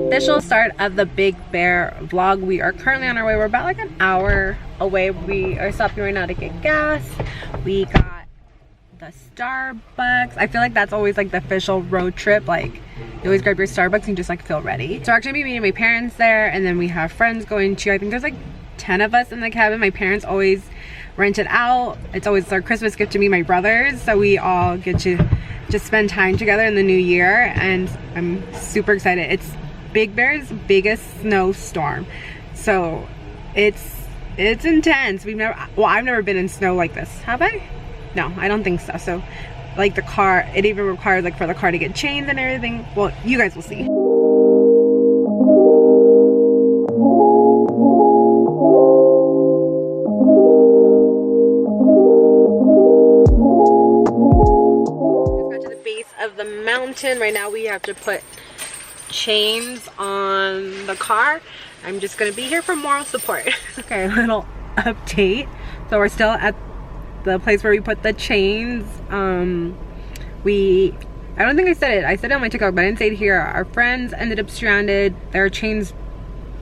Official start of the Big Bear vlog. We are currently on our way. We're about like an hour away. We are stopping right now to get gas. We got the Starbucks. I feel like that's always like the official road trip. Like you always grab your Starbucks and just like feel ready. So we're actually meeting my parents there, and then we have friends going too. I think there's like 10 of us in the cabin. My parents always rent it out. It's always our Christmas gift to me, my brothers. So we all get to just spend time together in the new year, and I'm super excited. It's Big Bear's biggest snowstorm, so it's intense. I've never been in snow like this. Have I? No, I don't think so. So like the car, it even requires like for the car to get chained and everything. Well, you guys will see. Just got to the base of the mountain. Right now we have to put chains on the car. I'm just gonna be here for moral support. Okay, a little update. So we're still at the place where we put the chains. I don't think I said it. I said it on my TikTok, but I didn't say it here. Our friends ended up stranded. Their chains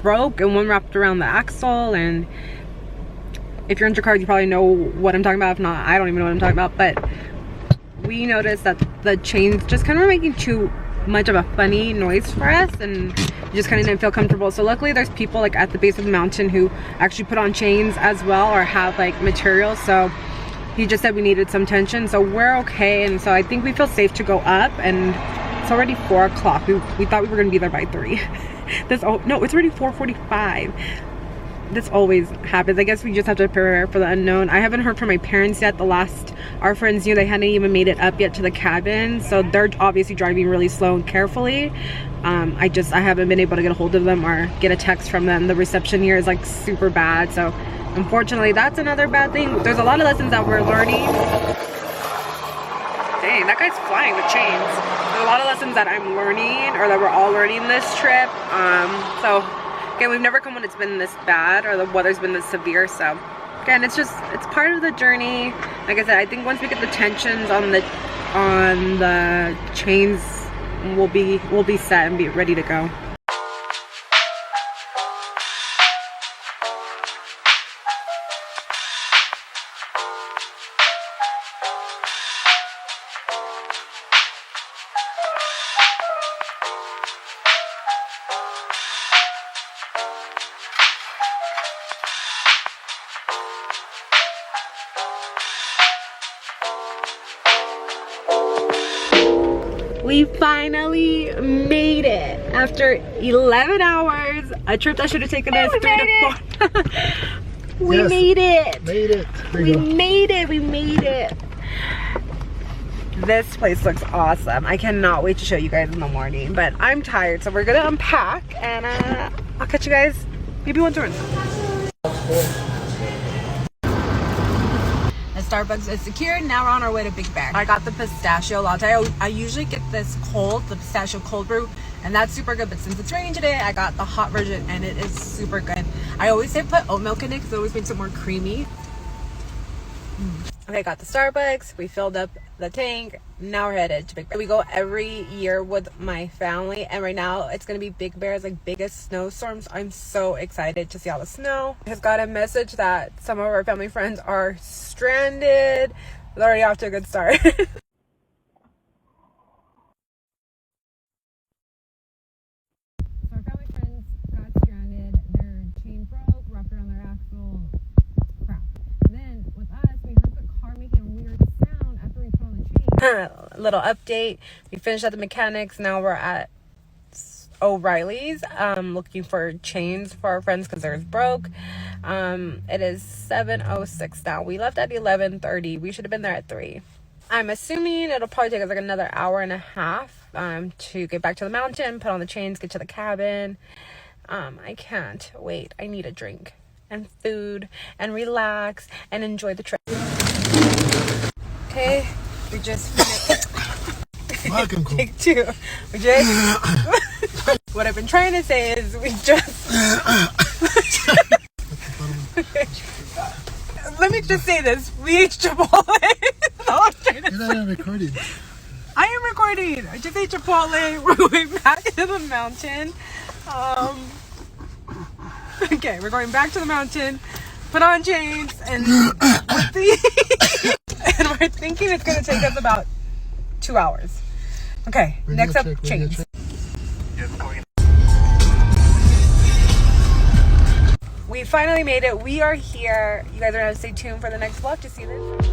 broke and one wrapped around the axle, and if you're into cars you probably know what I'm talking about. If not, I don't even know what I'm talking about. But we noticed that the chains just kind of were making too much of a funny noise for us, and just kind of didn't feel comfortable. So luckily there's people like at the base of the mountain who actually put on chains as well, or have like materials. So he just said we needed some tension, so we're okay. And so I think we feel safe to go up, and it's already 4 o'clock. We thought we were gonna be there by 3. No, it's already 4:45. This always happens. I guess we just have to prepare for the unknown. I haven't heard from my parents yet. Our friends knew they hadn't even made it up yet to the cabin, so they're obviously driving really slow and carefully. I haven't been able to get a hold of them or get a text from them. The reception here is like super bad, so unfortunately that's another bad thing. There's a lot of lessons that we're learning. Dang, that guy's flying with chains. There's a lot of lessons that I'm learning, or that we're all learning this trip. So again, we've never come when it's been this bad, or the weather's been this severe. So again, it's part of the journey. Like I said, I think once we get the tensions on the chains, we'll be set and be ready to go. We finally made it after 11 hours. A trip that should have taken us 3 to 4. We made it. We made it. This place looks awesome. I cannot wait to show you guys in the morning, but I'm tired, so we're gonna unpack, and I'll catch you guys maybe once we're in. Starbucks is secured. Now we're on our way to Big Bear. I got the pistachio latte. I usually get this cold, the pistachio cold brew, and that's super good, but since it's raining today, I got the hot version, and it is super good. I always say put oat milk in it because it always makes it more creamy. Okay, got the Starbucks. We filled up the tank. Now we're headed to Big Bear. We go every year with my family, and right now it's gonna be Big Bear's like biggest snowstorms. I'm so excited to see all the snow. I just got a message that some of our family friends are stranded. It's already off to a good start. Little update, we finished at the mechanics. Now we're at O'Reilly's looking for chains for our friends because theirs broke. It is 7:06 now. We left at 11:30. We should have been there at 3. I'm assuming it'll probably take us like another hour and a half to get back to the mountain, put on the chains, get to the cabin. I can't wait. I need a drink and food and relax and enjoy the trip. Okay, we just finished. Take 2. We just what I've been trying to say is we just let me just say this. We ate Chipotle. You're not even recording. I am recording. I just ate Chipotle. We're going back to the mountain. Okay, we're going back to the mountain. Put on chains and and we're thinking it's gonna take us about 2 hours. Okay, next up, chains. We finally made it. We are here. You guys are gonna stay tuned for the next vlog to see this.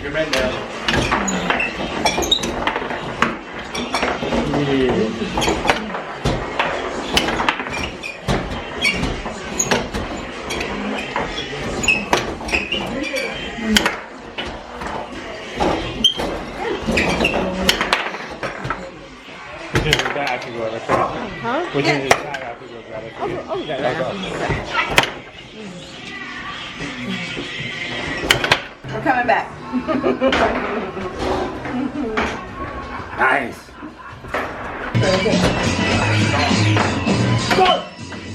Your man down. Huh? Yeah. We're coming back. Nice.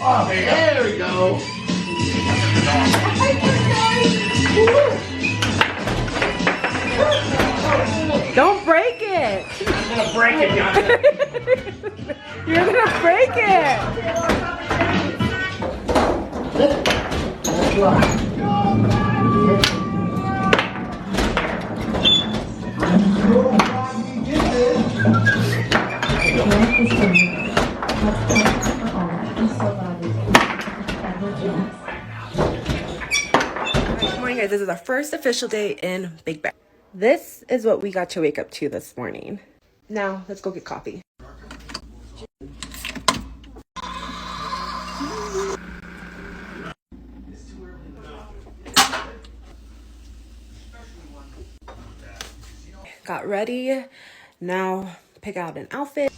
Oh, there we go. Don't break it. I'm gonna break it, Bianca. You're gonna break it. Good morning, guys. This is our first official day in Big Bear. This is what we got to wake up to this morning. Now, let's go get coffee. Got ready. Now, pick out an outfit.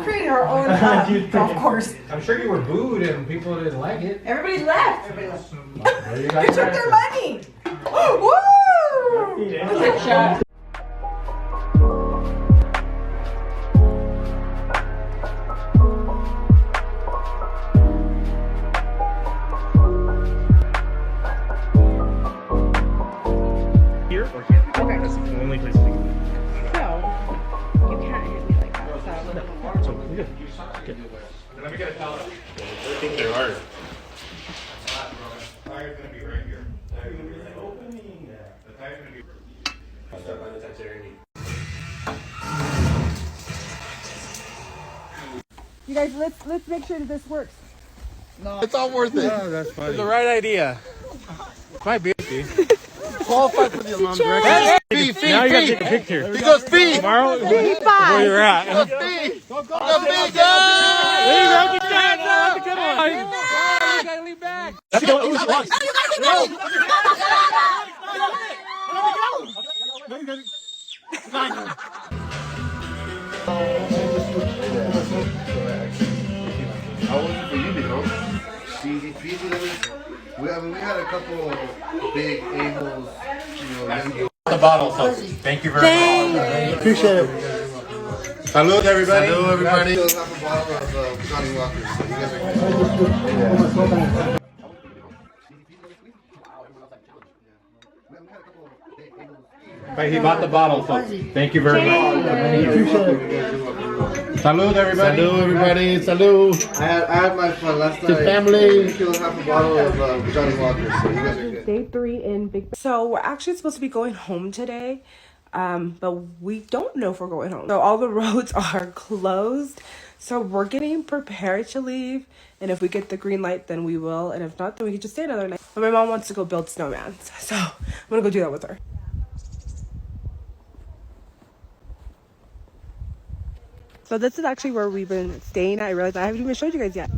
Creating our own golf course. I'm sure you were booed and people didn't like it. Everybody left. You You took their money. Woo! Good shot. Here or here? Okay. That's the only place to go. So, you can't hit me like that. So, we're good. Good. Let me get a towel. I think they're hard. The tire's gonna be right here. The tire's gonna be. I'll start by the touch area. You guys, let's make sure that this works. It's all worth it. Oh, that's funny. It's the right idea. Might be. Qualified for the alum direction. Now you gotta take a picture. He goes fee. Tomorrow, where you're at. Go fee. Go fee. There you go. Good job. That's a good one. You gotta lean back. That's the one. How was it for you, Nico? Easy peasy. We had a couple big a-holes, The bottle, so thank you very much. Appreciate it. Salud, everybody. Hello, everybody. We still have a bottle of Johnny Walker, so you guys are good. He bought the bottle, so thank you very much. Salud, everybody. Salud, everybody. Salud. I had my fun last night. To family. I killed half a bottle of Johnny Walker, so you guys are good. Day 3 in Big. So we're actually supposed to be going home today, but we don't know if we're going home. So all the roads are closed. So we're getting prepared to leave, and if we get the green light, then we will, and if not, then we can just stay another night. But my mom wants to go build snowmans, so I'm gonna go do that with her. So this is actually where we've been staying at. I realized I haven't even showed you guys yet.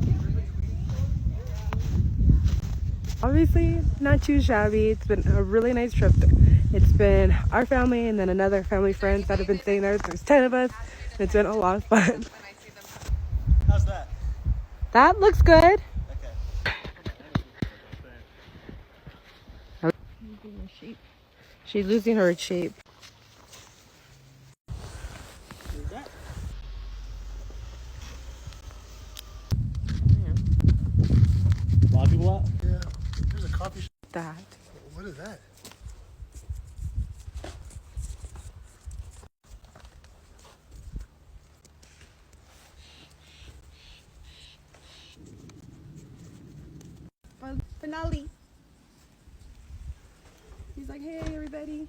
Obviously, not too shabby. It's been a really nice trip. It's been our family and then another family friends that have been staying there. There's 10 of us. And it's been a lot of fun. How's that? That looks good. Okay. She's losing her shape. A lot of people out? Yeah. There's a coffee shop. That. What is that? Finale. He's like, hey, everybody.